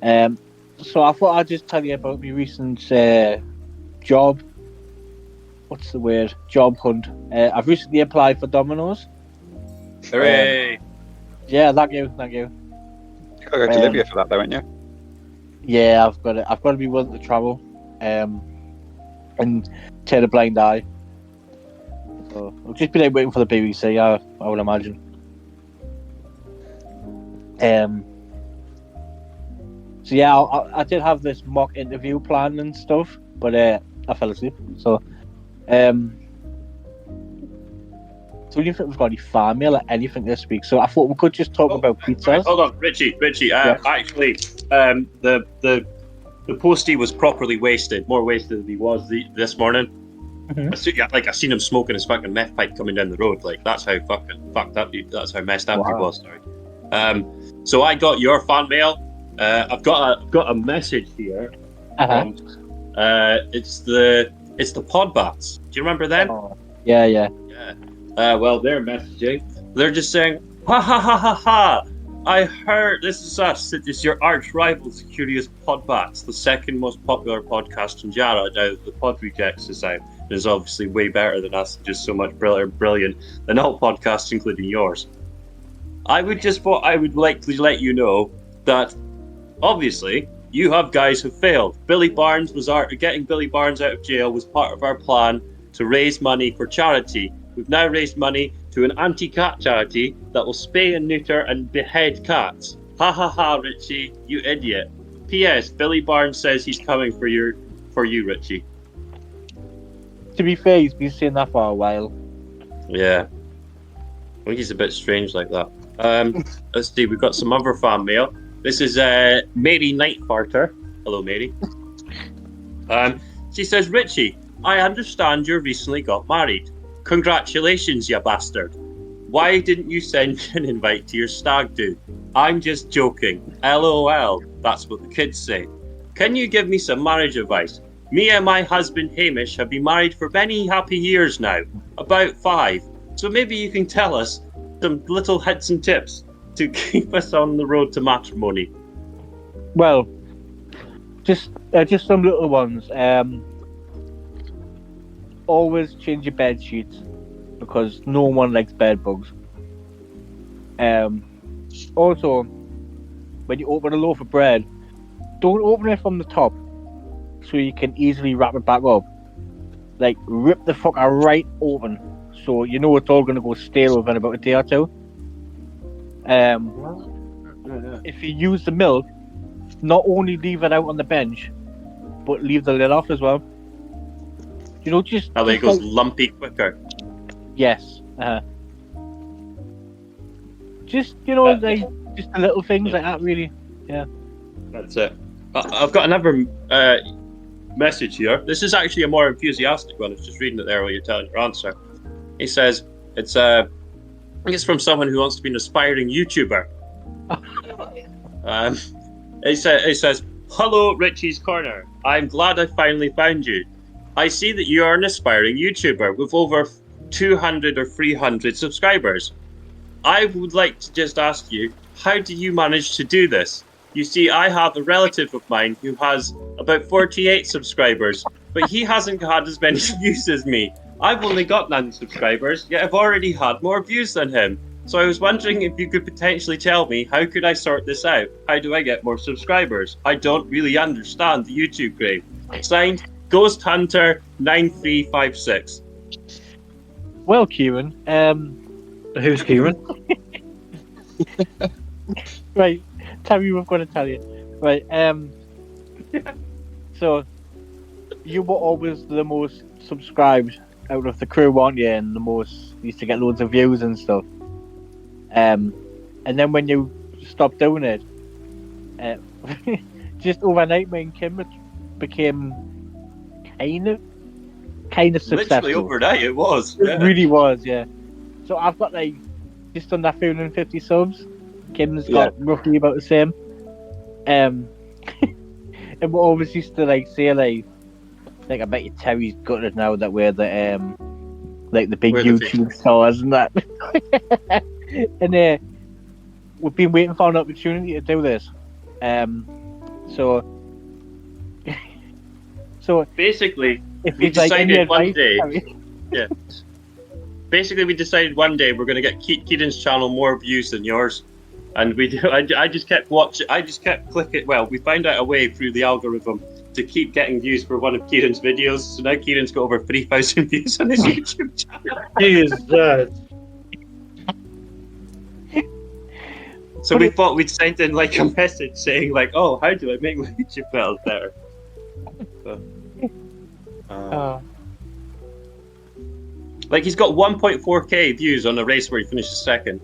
So I thought I'd just tell you about my recent job. What's the word? Job hunt. I've recently applied for Domino's. Hooray! Yeah, thank you. You gotta go to Libya for that, though, ain't you? Yeah, I've got to be willing to travel, and turn a blind eye. So I'll just be like waiting for the BBC. I would imagine. So yeah, I did have this mock interview planned and stuff, but I fell asleep. So do you think we've got any fan mail or anything this week? So I thought we could just talk about pizzas. Right, hold on, Richie. Yeah. Actually, the postie was properly wasted, more wasted than he was this morning. Mm-hmm. I seen him smoking his fucking meth pipe coming down the road. Like that's how fucking fucked up. That's how messed up he was. Sorry. So I got your fan mail. I've got a message here. It's the Podbats. Do you remember them? Oh, yeah. Yeah. Well, they're messaging. They're just saying, ha ha ha ha ha. I heard this is us. It is your arch rivals, Curious Podbats, the second most popular podcast in Jara. Now the Pod Rejects is out. It is obviously way better than us, just so much brilliant than all podcasts, including yours. I would like to let you know that obviously you have guys who failed. Getting Billy Barnes out of jail was part of our plan to raise money for charity. We've now raised money to an anti-cat charity that will spay and neuter and behead cats. Ha ha ha, Richie, you idiot. P.S. Billy Barnes says he's coming for you, Richie. To be fair, he's been saying that for a while. Yeah. I think he's a bit strange like that. Let's see, we've got some other fan mail. This is Mary Nightfarter. Hello, Mary. She says, Richie, I understand you recently got married. Congratulations, you bastard. Why didn't you send an invite to your stag do? I'm just joking. LOL. That's what the kids say. Can you give me some marriage advice? Me and my husband Hamish have been married for many happy years now. About 5. So maybe you can tell us some little hints and tips to keep us on the road to matrimony. Well, just some little ones. Always change your bed sheets because no one likes bed bugs. Also, when you open a loaf of bread, don't open it from the top so you can easily wrap it back up. Like, rip the fucker right open so you know it's all going to go stale within about a day or two. If you use the milk, not only leave it out on the bench, but leave the lid off as well. You know, just How it goes lumpy quicker. Yes. Just just the little things like that, really. Yeah. That's it. I've got another message here. This is actually a more enthusiastic one. I was just reading it there while you're telling your answer. He says it's I think it's from someone who wants to be an aspiring YouTuber. He says, "Hello, Richie's Corner. I'm glad I finally found you. I see that you are an aspiring YouTuber with over 200 or 300 subscribers. I would like to just ask you, how do you manage to do this? You see, I have a relative of mine who has about 48 subscribers, but he hasn't had as many views as me. I've only got 9 subscribers, yet I've already had more views than him. So I was wondering if you could potentially tell me, how could I sort this out? How do I get more subscribers? I don't really understand the YouTube game. Signed, Ghost Hunter 9356. Well, Kieran, Who's Kieran? right, tell me what I'm going to tell you. Right, so you were always the most subscribed out of the crew, weren't you? And the most used to get loads of views and stuff. And then when you stopped doing it, just overnight, me and Kim became kind of successful. Literally overnight, it was. It really was, yeah. So I've got like just under 350 subs. Kim's got roughly about the same. And we always used to like say like I bet you Terry's gutted now that we're the like the big YouTube stars and that. And we've been waiting for an opportunity to do this. So basically, if we decided one day. Terry... Yeah. Basically, we decided one day we're going to get Kieran's channel more views than yours, and we do. I just kept watching. I just kept clicking. Well, we found out a way through the algorithm to keep getting views for one of Kieran's videos. So now Kieran's got over 3,000 views on his YouTube channel. Jesus. So we thought we'd send in like a message saying like, "Oh, how do I make my YouTube channel better?" So, like he's got 1.4k views on a race where he finishes second.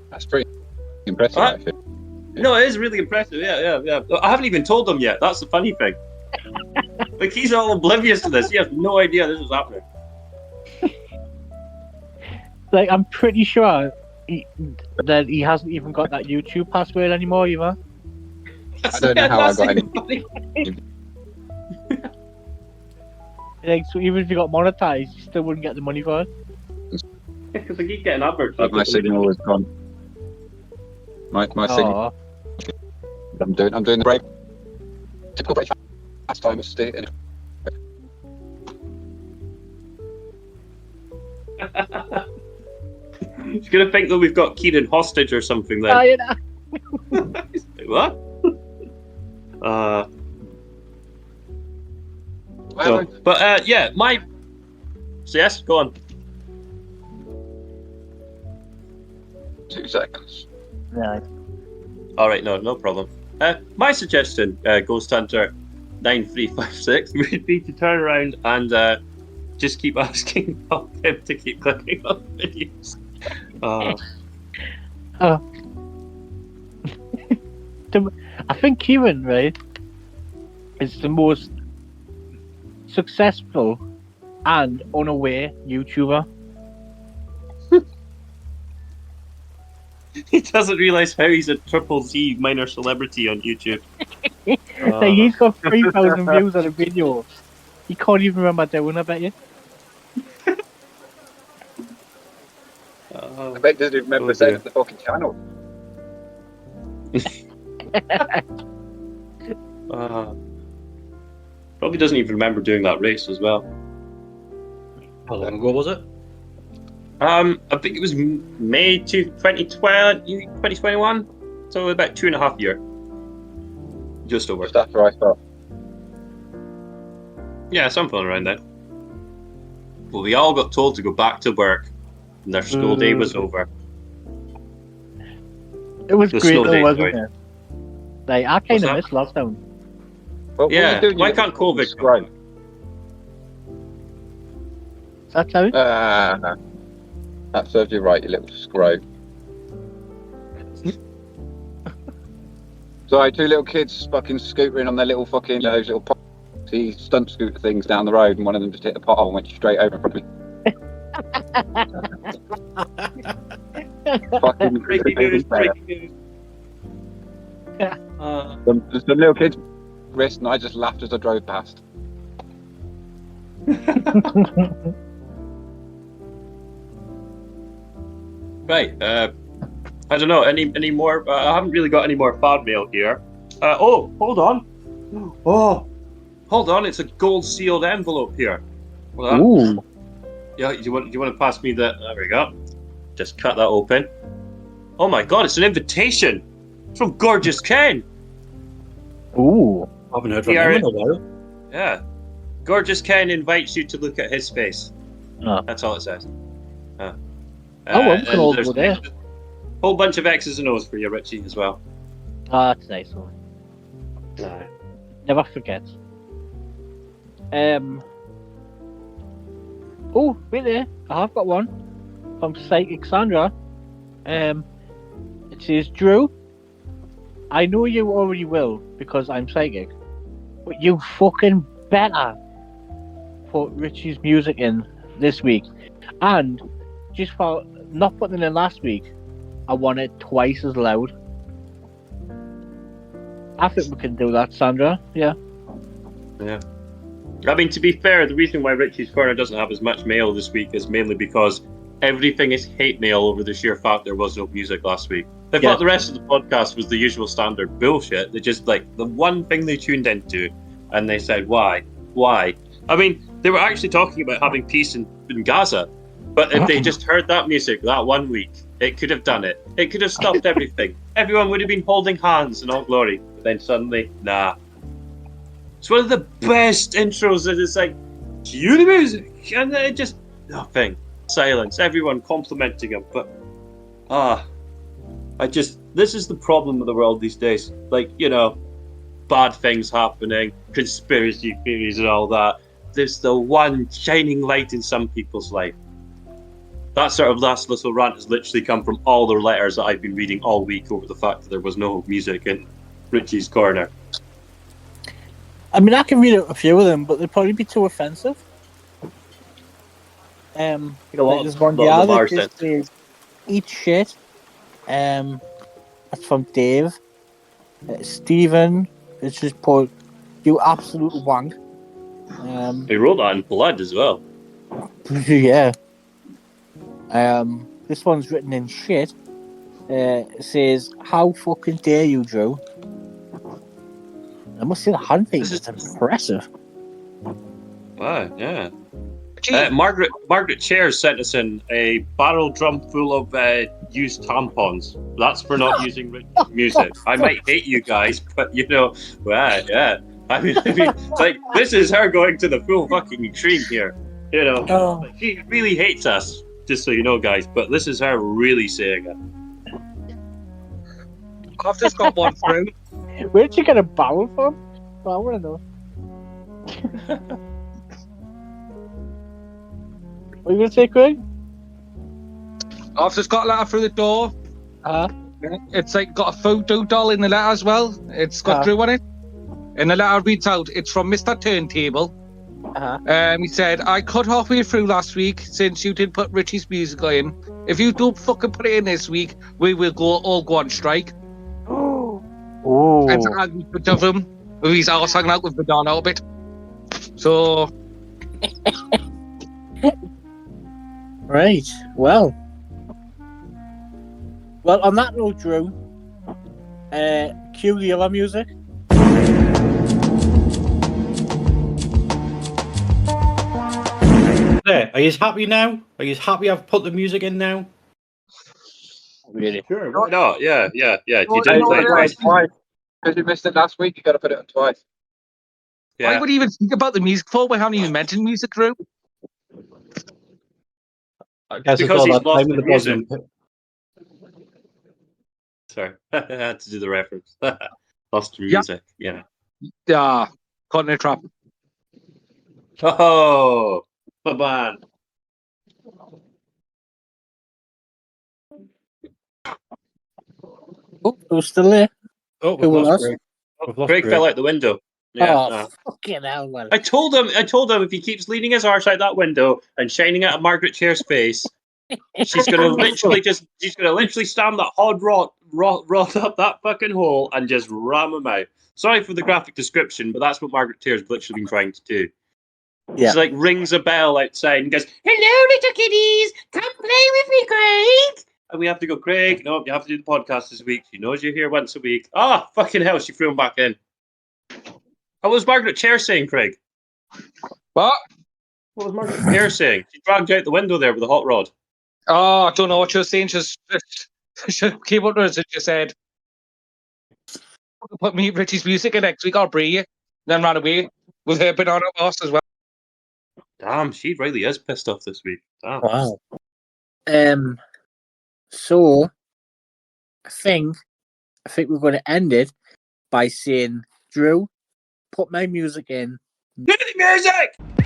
That's pretty impressive, actually. No, it is really impressive. Yeah. I haven't even told him yet. That's the funny thing. Like he's all oblivious to this. He has no idea this is happening. Like I'm pretty sure that he hasn't even got that YouTube password anymore, either. I don't know how I got any. Like, so even if you got monetized, you still wouldn't get the money for it. Because I keep getting adverts. My signal was gone. My signal. I'm doing the break. Typical break. Last time was staying. He's gonna think that we've got Kieran hostage or something then. Oh, you know. Like, what? Yeah, my. So yes, go on. 2 seconds. Right. All right, no problem. My suggestion, Ghost Hunter 9356, would be to turn around and just keep asking him to keep clicking on videos. I think Kieran, right, is the most successful and unaware YouTuber. He doesn't realise how he's a triple Z minor celebrity on YouTube. Like, he's got 3,000 views on a video. He can't even remember doing, I bet you. I bet he doesn't even remember saying the fucking channel. Probably doesn't even remember doing that race as well. How long ago was it? I think it was May 2021, so about 2.5 years. Just over. Just after I stopped. Yeah, something around that. Well, we all got told to go back to work, and their school day was over. It was The great, snow though, day, wasn't sorry. it? Like, I kind What's of that? missed lockdown. Well, Yeah, why can't COVID Scroll. Is that how? That serves you right, you little scrow. So 2 little kids fucking scootering on their little fucking those little stunt scooter things down the road, and one of them just hit a pothole and went straight over in front of me. Fucking Breaking news. Some little kids wrist, and I just laughed as I drove past. Right. I don't know. Any more? I haven't really got any more fan mail here. Oh, hold on. Oh, hold on. It's a gold sealed envelope here. Hold on. Ooh. Yeah. Do you want to pass me the? There we go. Just cut that open. Oh my God! It's an invitation from Gorgeous Ken. Ooh. I haven't heard from him in a while. Yeah. Gorgeous Ken invites you to look at his face. Oh. That's all it says. We can all there's go there. a whole bunch of X's and O's for you, Richie, as well. Oh, that's nice one. Nah. Never forget. Oh, wait there. I have got one from Psychic Sandra. It says, Drew, I know you already will because I'm psychic, but you fucking better put Richie's music in this week. And just for not putting it in last week, I want it twice as loud. I think we can do that, Sandra. Yeah. Yeah. I mean, to be fair, the reason why Richie's Corner doesn't have as much mail this week is mainly because everything is hate mail over the sheer fact there was no music last week. They thought the rest of the podcast was the usual standard bullshit. They just, like, the one thing they tuned into, and they said, why? Why? I mean, they were actually talking about having peace in Gaza, but if they just heard that music that 1 week, it could have done it. It could have stopped everything. Everyone would have been holding hands in all glory. But then suddenly, nah. It's one of the best intros that it's like, cue the music, and then it just, nothing. Silence. Everyone complimenting him, but, this is the problem with the world these days. Like, you know, bad things happening, conspiracy theories and all that. There's the one shining light in some people's life. That sort of last little rant has literally come from all the letters that I've been reading all week over the fact that there was no music in Richie's Corner. I mean, I can read a few of them, but they'd probably be too offensive. Like there's one that just says, eat shit. That's from Dave. Stephen, it's just put, you absolute wank. He wrote that in blood as well. Yeah. This one's written in shit. It says, how fucking dare you, Drew? I must say the handwriting is impressive. Wow, yeah. Margaret Chairs sent us in a barrel drum full of used tampons. That's for not using Richie's music. I might hate you guys, but you know, yeah. I mean, like, this is her going to the full fucking extreme here. You know, like, she really hates us, just so you know, guys. But this is her really saying it. I've just got one through. Where'd you get a barrel from? Well, I want to know. What are you going to say, Craig? I've just got a letter through the door. It's like got a photo doll in the letter as well. It's got Drew on it. And the letter reads out, it's from Mr. Turntable. He said, I cut halfway through last week since you did put Richie's music in. If you don't fucking put it in this week, we will all go on strike. And I put of him with his arse hanging out with Madonna a bit. So. Right. Well, on that note, Drew, cue the other music. There. Are you happy now? Are you happy I've put the music in now? Really? Sure, why not? Yeah. You didn't play it twice. Because you missed it last week, you got to put it on twice. Yeah. I would even think about the music for. We haven't even mentioned music, Drew. I guess because he's lost time in the the music. buzzing. Sorry, I had to do the reference. Lost the music, yeah. Yeah, caught in a trap. Oh, man. Oh, who's still there? Oh, Who we've was lost us? Greg. We've lost Craig Greg. fell out the window. Yeah. Fucking hell, man. I told him if he keeps leaning his arse out that window and shining at Margaret Chair's face, she's gonna literally stand that hard rod up that fucking hole and just ram him out. Sorry for the graphic description, but that's what Margaret Chair's literally been trying to do. Yeah. She like rings a bell outside and goes, "Hello, little kiddies, come play with me, Craig." And we have to go, Craig. No, you have to do the podcast this week. She knows you're here once a week. Fucking hell! She threw him back in. What was Margaret Chair saying, Craig? What? What was Margaret Chair saying? She dragged you out the window there with a hot rod. Oh, I don't know what she was saying. She came up to us and she said, put me Richie's music in next week, I'll bring you. Then ran away with her banana boss as well. Damn, she really is pissed off this week. Damn. Wow. So I think we're going to end it by saying Drew, put my music in. Get the music!